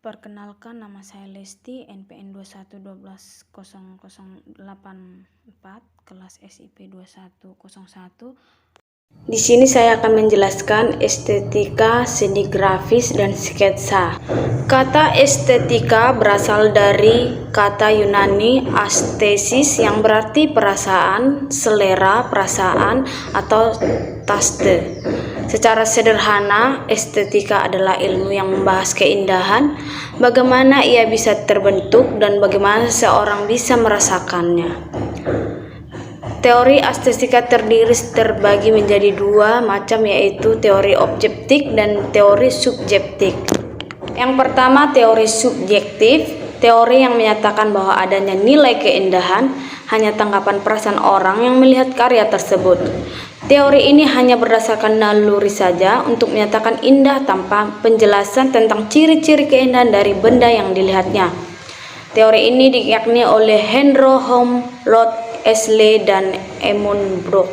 Perkenalkan, nama saya Lesti, NPM 21120084, kelas SIP 2101. Di sini saya akan menjelaskan estetika, seni grafis, dan sketsa. Kata estetika berasal dari kata Yunani aesthesis yang berarti perasaan, selera, perasaan, atau taste. Secara sederhana, estetika adalah ilmu yang membahas keindahan, bagaimana ia bisa terbentuk, dan bagaimana seseorang bisa merasakannya. Teori estetika terbagi menjadi dua macam, yaitu teori objektif dan teori subjektif. Yang pertama, teori subjektif, teori yang menyatakan bahwa adanya nilai keindahan hanya tanggapan perasaan orang yang melihat karya tersebut. Teori ini hanya berdasarkan naluri saja untuk menyatakan indah tanpa penjelasan tentang ciri-ciri keindahan dari benda yang dilihatnya. Teori ini diyakini oleh Henry Hume, Lord Ashley, dan Edmund Burke.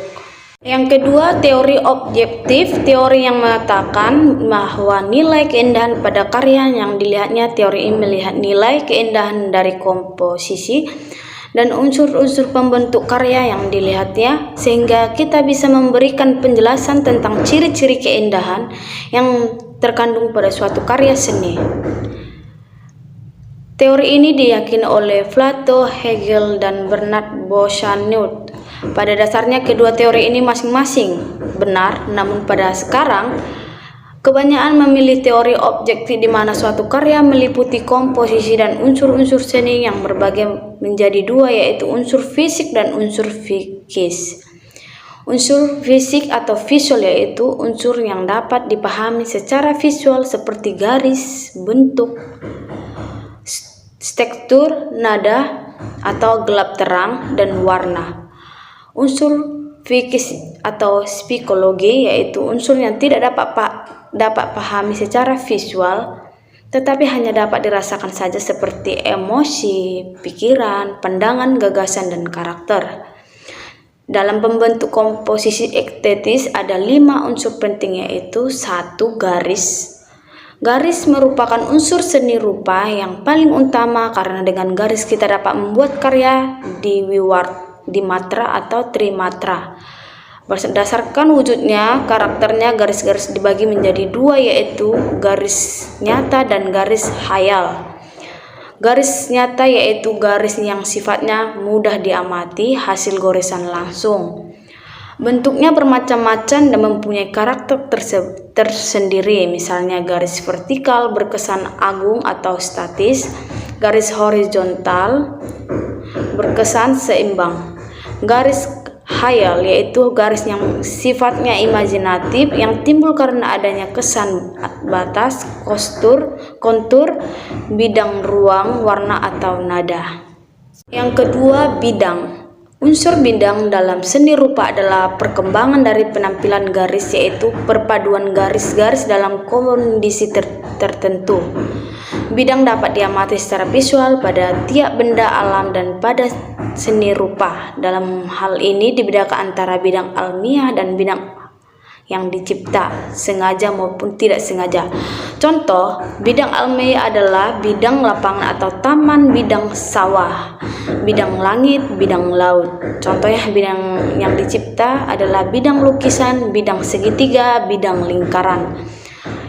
Yang kedua, teori objektif, teori yang mengatakan bahwa nilai keindahan pada karya yang dilihatnya. Teori ini melihat nilai keindahan dari komposisi dan unsur-unsur pembentuk karya yang dilihatnya, sehingga kita bisa memberikan penjelasan tentang ciri-ciri keindahan yang terkandung pada suatu karya seni. Teori ini diyakini oleh Plato, Hegel, dan Bernard Bouchardon. Pada dasarnya kedua teori ini masing-masing benar, namun pada sekarang kebanyakan memilih teori objektif di mana suatu karya meliputi komposisi dan unsur-unsur seni yang berbagi menjadi dua, yaitu unsur fisik dan unsur psikis. Unsur fisik atau visual yaitu unsur yang dapat dipahami secara visual seperti garis, bentuk, tekstur, nada atau gelap terang, dan warna. Unsur psikis atau psikologi yaitu unsur yang tidak dapat pahami secara visual, tetapi hanya dapat dirasakan saja seperti emosi, pikiran, pandangan, gagasan, dan karakter. Dalam pembentuk komposisi estetis ada 5 unsur penting, yaitu 1. Garis. Garis merupakan unsur seni rupa yang paling utama karena dengan garis kita dapat membuat karya di matra atau trimatra. Berdasarkan wujudnya, karakternya, garis-garis dibagi menjadi 2, yaitu garis nyata dan garis khayal. Garis nyata yaitu garis yang sifatnya mudah diamati, hasil goresan langsung. Bentuknya bermacam-macam dan mempunyai karakter tersendiri, misalnya garis vertikal berkesan agung atau statis, garis horizontal berkesan seimbang. Garis khayal yaitu garis yang sifatnya imajinatif yang timbul karena adanya kesan batas, kontur, bidang ruang, warna atau nada. Yang kedua, bidang. Unsur bidang dalam seni rupa adalah perkembangan dari penampilan garis, yaitu perpaduan garis-garis dalam kondisi tertentu. Bidang dapat diamati secara visual pada tiap benda alam dan pada seni rupa. Dalam hal ini dibedakan antara bidang alamiah dan bidang yang dicipta, sengaja maupun tidak sengaja. Contoh, bidang alamiah adalah bidang lapangan atau taman, bidang sawah, bidang langit, bidang laut. Contohnya bidang yang dicipta adalah bidang lukisan, bidang segitiga, bidang lingkaran.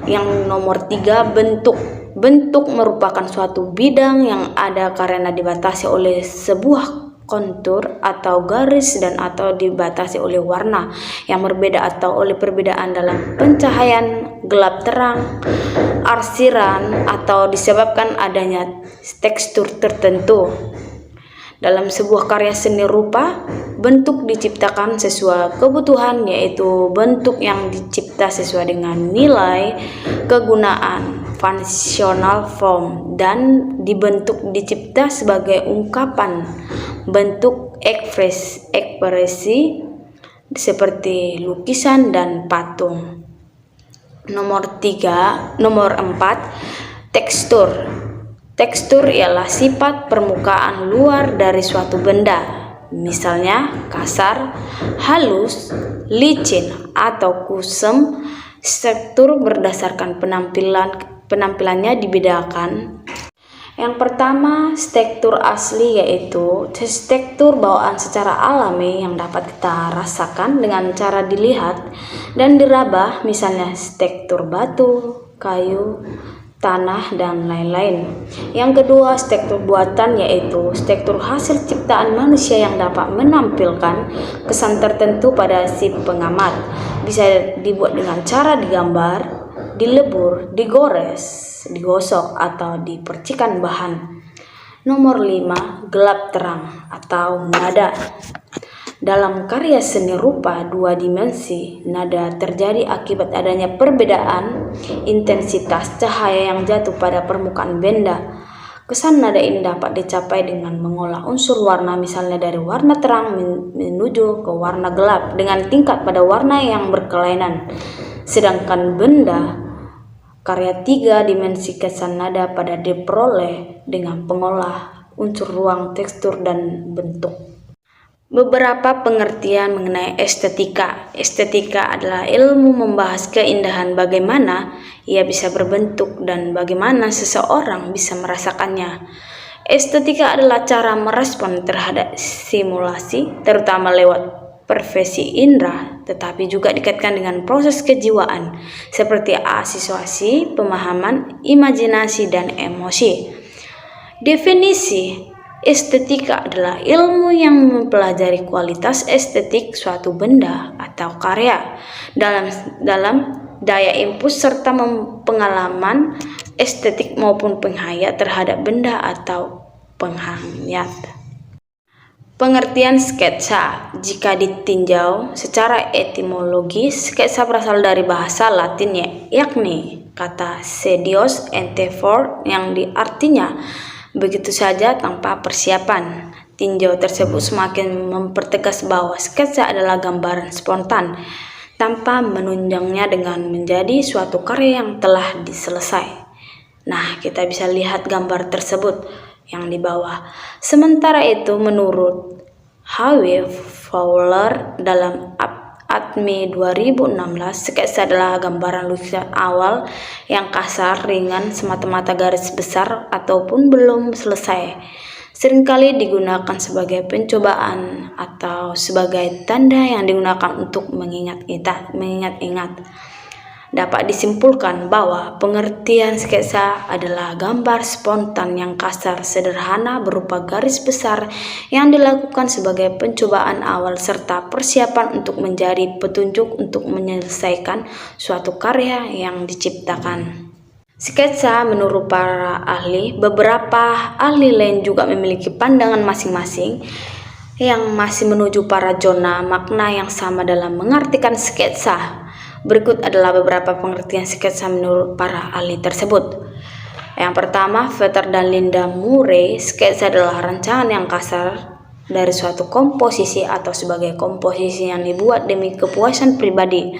Yang nomor 3, bentuk. Bentuk merupakan suatu bidang yang ada karena dibatasi oleh sebuah kontur atau garis dan atau dibatasi oleh warna yang berbeda atau oleh perbedaan dalam pencahayaan, gelap terang, arsiran, atau disebabkan adanya tekstur tertentu. Dalam sebuah karya seni rupa, bentuk diciptakan sesuai kebutuhan, yaitu bentuk yang dicipta sesuai dengan nilai kegunaan, functional form, dan dibentuk dicipta sebagai ungkapan bentuk ekspresi seperti lukisan dan patung. Nomor 4, tekstur. Tekstur ialah sifat permukaan luar dari suatu benda, misalnya kasar, halus, licin, atau kusam. Struktur berdasarkan penampilannya dibedakan. Yang pertama, struktur asli, yaitu struktur bawaan secara alami yang dapat kita rasakan dengan cara dilihat dan diraba, misalnya struktur batu, kayu, tanah, dan lain-lain. Yang kedua, struktur buatan, yaitu struktur hasil ciptaan manusia yang dapat menampilkan kesan tertentu pada si pengamat. Bisa dibuat dengan cara digambar, dilebur, digores, digosok, atau dipercikan bahan. Nomor 5, gelap terang atau nada. Dalam karya seni rupa dua dimensi, nada terjadi akibat adanya perbedaan intensitas cahaya yang jatuh pada permukaan benda. Kesan nada ini dapat dicapai dengan mengolah unsur warna, misalnya dari warna terang menuju ke warna gelap dengan tingkat pada warna yang berkelainan. Sedangkan benda karya 3 dimensi kesan nada pada diperoleh dengan pengolah unsur ruang, tekstur, dan bentuk. Beberapa pengertian mengenai estetika. Estetika adalah ilmu membahas keindahan, bagaimana ia bisa berbentuk dan bagaimana seseorang bisa merasakannya. Estetika adalah cara merespon terhadap simulasi, terutama lewat pervasi indera, tetapi juga dikaitkan dengan proses kejiwaan seperti asosiasi, pemahaman, imajinasi, dan emosi. Definisi estetika adalah ilmu yang mempelajari kualitas estetik suatu benda atau karya dalam daya impuls serta pengalaman estetik maupun penghayat terhadap benda atau penghayat. Pengertian sketsa. Jika ditinjau secara etimologis, sketsa berasal dari bahasa Latin yakni kata sedios ente for yang artinya begitu saja tanpa persiapan. Tinjau tersebut semakin mempertegas bahwa sketsa adalah gambaran spontan tanpa menunjangnya dengan menjadi suatu karya yang telah diselesai. Nah, kita bisa lihat gambar tersebut yang di bawah. Sementara itu, menurut H.W. Fowler dalam ADMI 2016, sketsa adalah gambaran lukisan awal yang kasar, ringan, semata-mata garis besar ataupun belum selesai. Seringkali digunakan sebagai pencobaan atau sebagai tanda yang digunakan untuk mengingat-ingat. Dapat disimpulkan bahwa pengertian sketsa adalah gambar spontan yang kasar, sederhana, berupa garis besar yang dilakukan sebagai pencobaan awal serta persiapan untuk menjadi petunjuk untuk menyelesaikan suatu karya yang diciptakan. Sketsa menurut para ahli, beberapa ahli lain juga memiliki pandangan masing-masing yang masih menuju para zona makna yang sama dalam mengartikan sketsa. Berikut adalah beberapa pengertian sketsa menurut para ahli tersebut. Yang pertama, Vetter dan Linda Murray, sketsa adalah rancangan yang kasar dari suatu komposisi atau sebagai komposisi yang dibuat demi kepuasan pribadi,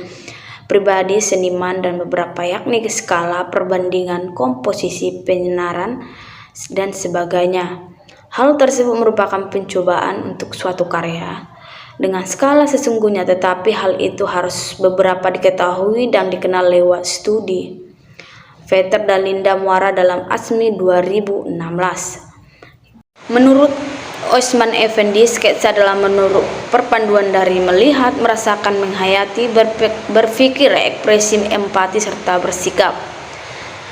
seniman, dan beberapa yakni skala, perbandingan, komposisi, penyenaran, dan sebagainya. Hal tersebut merupakan pencobaan untuk suatu karya dengan skala sesungguhnya, tetapi hal itu harus beberapa diketahui dan dikenal lewat studi. Vetter dan Linda muara dalam ADMI 2016. Menurut Osman Effendi, sketsa adalah menurut perpaduan dari melihat, merasakan, menghayati, berpikir, ekspresi, empati, serta bersikap.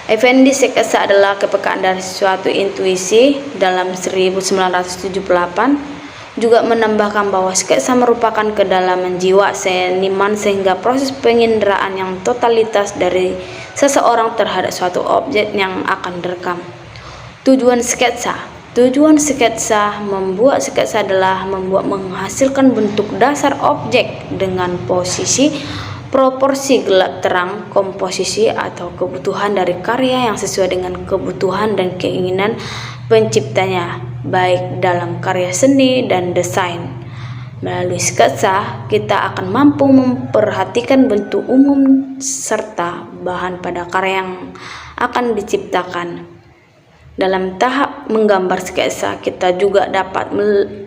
Effendi, sketsa adalah kepekaan dari suatu intuisi. Dalam 1978 juga menambahkan bahwa sketsa merupakan kedalaman jiwa seniman sehingga proses penginderaan yang totalitas dari seseorang terhadap suatu objek yang akan direkam. Tujuan sketsa membuat sketsa adalah menghasilkan bentuk dasar objek dengan posisi, proporsi, gelap terang, komposisi, atau kebutuhan dari karya yang sesuai dengan kebutuhan dan keinginan penciptanya, baik dalam karya seni dan desain. Melalui sketsa, kita akan mampu memperhatikan bentuk umum serta bahan pada karya yang akan diciptakan. Dalam tahap menggambar sketsa, kita juga dapat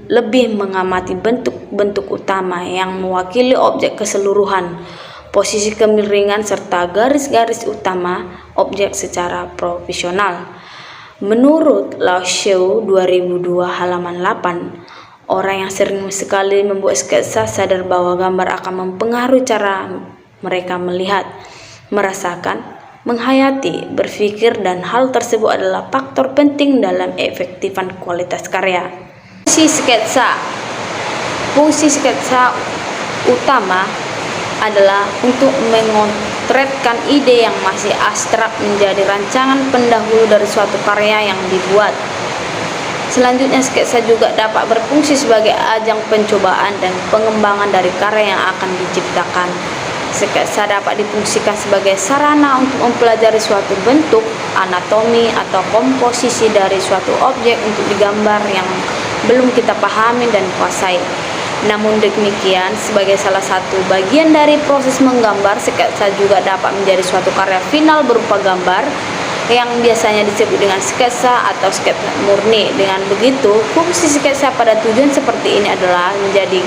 lebih mengamati bentuk-bentuk utama yang mewakili objek keseluruhan. posisi kemiringan, serta garis-garis utama objek secara profesional. Menurut Lao Sheu 2002 halaman 8, orang yang sering sekali membuat sketsa sadar bahwa gambar akan mempengaruhi cara mereka melihat, merasakan, menghayati, berpikir, dan hal tersebut adalah faktor penting dalam efektifan kualitas karya. Fungsi sketsa utama adalah untuk memotretkan ide yang masih abstrak menjadi rancangan pendahulu dari suatu karya yang dibuat. Selanjutnya, sketsa juga dapat berfungsi sebagai ajang pencobaan dan pengembangan dari karya yang akan diciptakan. Sketsa dapat difungsikan sebagai sarana untuk mempelajari suatu bentuk, anatomi, atau komposisi dari suatu objek untuk digambar yang belum kita pahami dan kuasai. Namun demikian, sebagai salah satu bagian dari proses menggambar, sketsa juga dapat menjadi suatu karya final berupa gambar yang biasanya disebut dengan sketsa atau sketsa murni. Dengan begitu, fungsi sketsa pada tujuan seperti ini adalah menjadi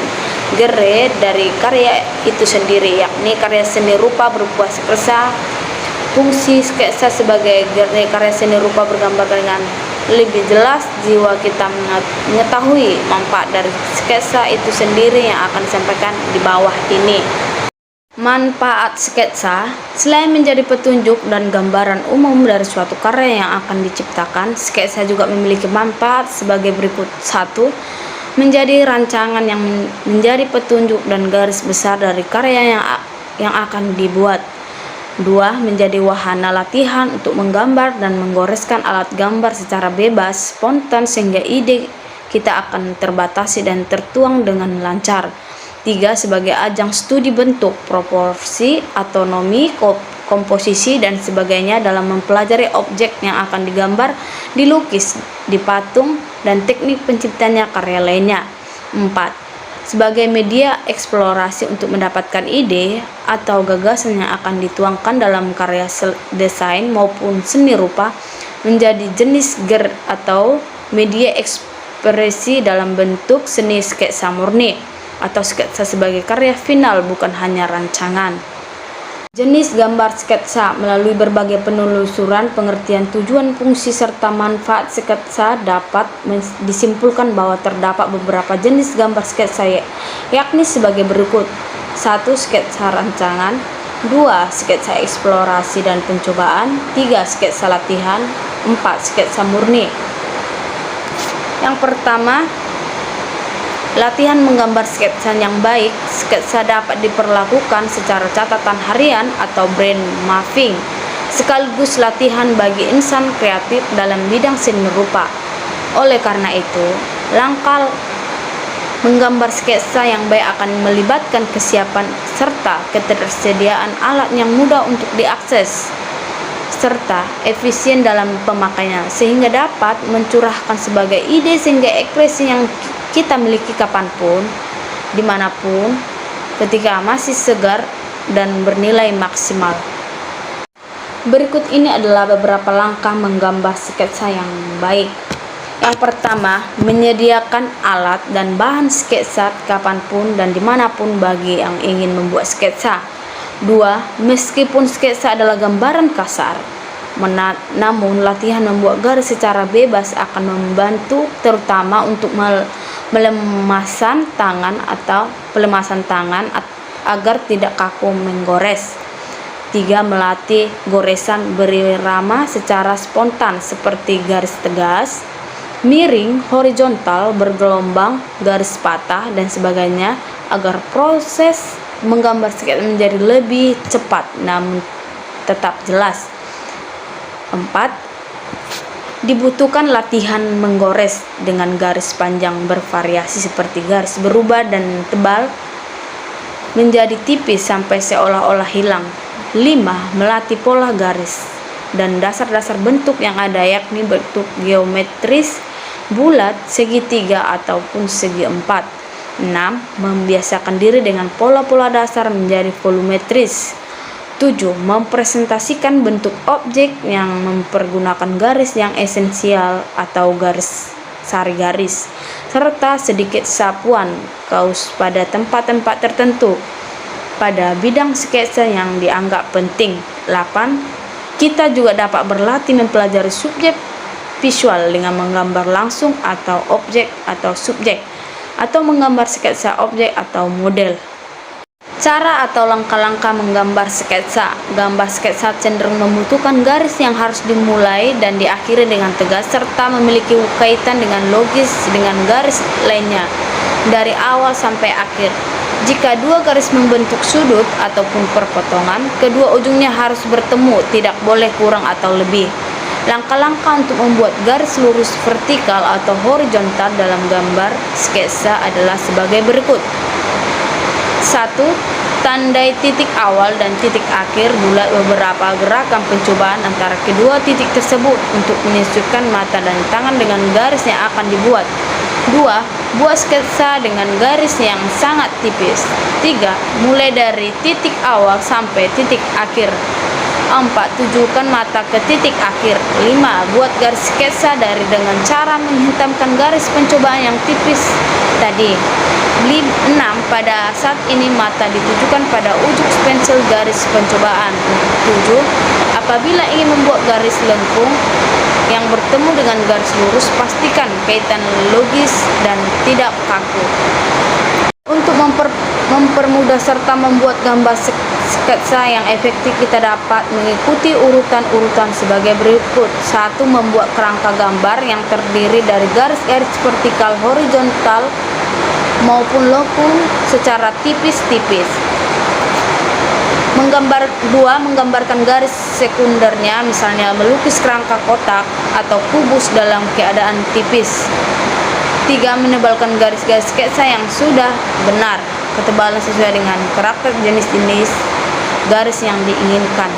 gerai dari karya itu sendiri, yakni karya seni rupa berupa sketsa. Fungsi sketsa sebagai gerai karya seni rupa bergambar dengan lebih jelas. Jiwa kita mengetahui manfaat dari sketsa itu sendiri yang akan disampaikan di bawah ini. Manfaat sketsa: selain menjadi petunjuk dan gambaran umum dari suatu karya yang akan diciptakan, sketsa juga memiliki manfaat sebagai berikut. 1. Menjadi rancangan yang menjadi petunjuk dan garis besar dari karya yang akan dibuat. 2. Menjadi wahana latihan untuk menggambar dan menggoreskan alat gambar secara bebas, spontan, sehingga ide kita akan terbatasi dan tertuang dengan lancar. 3. Sebagai ajang studi bentuk, proporsi, autonomi, komposisi, dan sebagainya dalam mempelajari objek yang akan digambar, dilukis, dipatung, dan teknik penciptanya karya lainnya. 4. Sebagai media eksplorasi untuk mendapatkan ide atau gagasan yang akan dituangkan dalam karya desain maupun seni rupa, menjadi jenis atau media ekspresi dalam bentuk seni sketsa murni atau sketsa sebagai karya final, bukan hanya rancangan. Jenis gambar sketsa: melalui berbagai penelusuran pengertian tujuan, fungsi, serta manfaat sketsa, dapat disimpulkan bahwa terdapat beberapa jenis gambar sketsa, yakni sebagai berikut. 1. Sketsa rancangan. 2. Sketsa eksplorasi dan pencobaan. 3. Sketsa latihan. 4. Sketsa murni. Yang pertama, latihan menggambar sketsa yang baik. Sketsa dapat diperlakukan secara catatan harian atau brain mapping, sekaligus latihan bagi insan kreatif dalam bidang seni rupa. Oleh karena itu, langkah menggambar sketsa yang baik akan melibatkan kesiapan serta ketersediaan alat yang mudah untuk diakses, serta efisien dalam pemakaiannya, sehingga dapat mencurahkan sebagai ide sehingga ekspresi yang kita miliki kapanpun, dimanapun, ketika masih segar dan bernilai maksimal. Berikut ini adalah beberapa langkah menggambar sketsa yang baik. Yang pertama, menyediakan alat dan bahan sketsa kapanpun dan dimanapun bagi yang ingin membuat sketsa. 2. Meskipun sketsa adalah gambaran kasar, namun latihan membuat garis secara bebas akan membantu, terutama untuk pelemasan tangan agar tidak kaku menggores. 3. Melatih goresan berirama secara spontan seperti garis tegas, miring, horizontal, bergelombang, garis patah, dan sebagainya, agar proses menggambar sketsa menjadi lebih cepat namun tetap jelas. 4. Dibutuhkan latihan menggores dengan garis panjang bervariasi seperti garis berubah dan tebal menjadi tipis sampai seolah-olah hilang. 5. Melatih pola garis dan dasar-dasar bentuk yang ada, yakni bentuk geometris, bulat, segitiga, ataupun segi empat. 6. Membiasakan diri dengan pola-pola dasar menjadi volumetris. 7. Mempresentasikan bentuk objek yang mempergunakan garis yang esensial atau garis sari garis, serta sedikit sapuan kaus pada tempat-tempat tertentu. pada bidang sketsa yang dianggap penting. 8. Kita juga dapat berlatih mempelajari subjek visual dengan menggambar langsung atau objek atau subjek, atau menggambar sketsa objek atau model. Cara atau langkah-langkah menggambar sketsa. Gambar sketsa cenderung membutuhkan garis yang harus dimulai dan diakhiri dengan tegas serta memiliki kaitan dengan logis dengan garis lainnya dari awal sampai akhir. Jika dua garis membentuk sudut ataupun perpotongan, kedua ujungnya harus bertemu, tidak boleh kurang atau lebih. Langkah-langkah untuk membuat garis lurus vertikal atau horizontal dalam gambar sketsa adalah sebagai berikut. 1. Tandai titik awal dan titik akhir. Buat beberapa gerakan pencobaan antara kedua titik tersebut untuk menyesuaikan mata dan tangan dengan garis yang akan dibuat. 2. Buat sketsa dengan garis yang sangat tipis. 3. Mulai dari titik awal sampai titik akhir. 4. Tujukan mata ke titik akhir. 5. Buat garis sketsa dengan cara menghitamkan garis pencobaan yang tipis tadi. 6. Pada saat ini mata ditujukan pada ujung pensil garis pencobaan. 7. Apabila ingin membuat garis lengkung yang bertemu dengan garis lurus, pastikan kaitan logis dan tidak kaku. Untuk mempermudah serta membuat gambar sketsa yang efektif, kita dapat mengikuti urutan-urutan sebagai berikut. 1. Membuat kerangka gambar yang terdiri dari garis-garis vertikal, horizontal maupun lengkung secara tipis-tipis. 2. Menggambarkan garis sekundernya, misalnya melukis kerangka kotak atau kubus dalam keadaan tipis. 3. Menebalkan garis-garis sketsa yang sudah benar, ketebalan sesuai dengan karakter jenis-jenis garis yang diinginkan.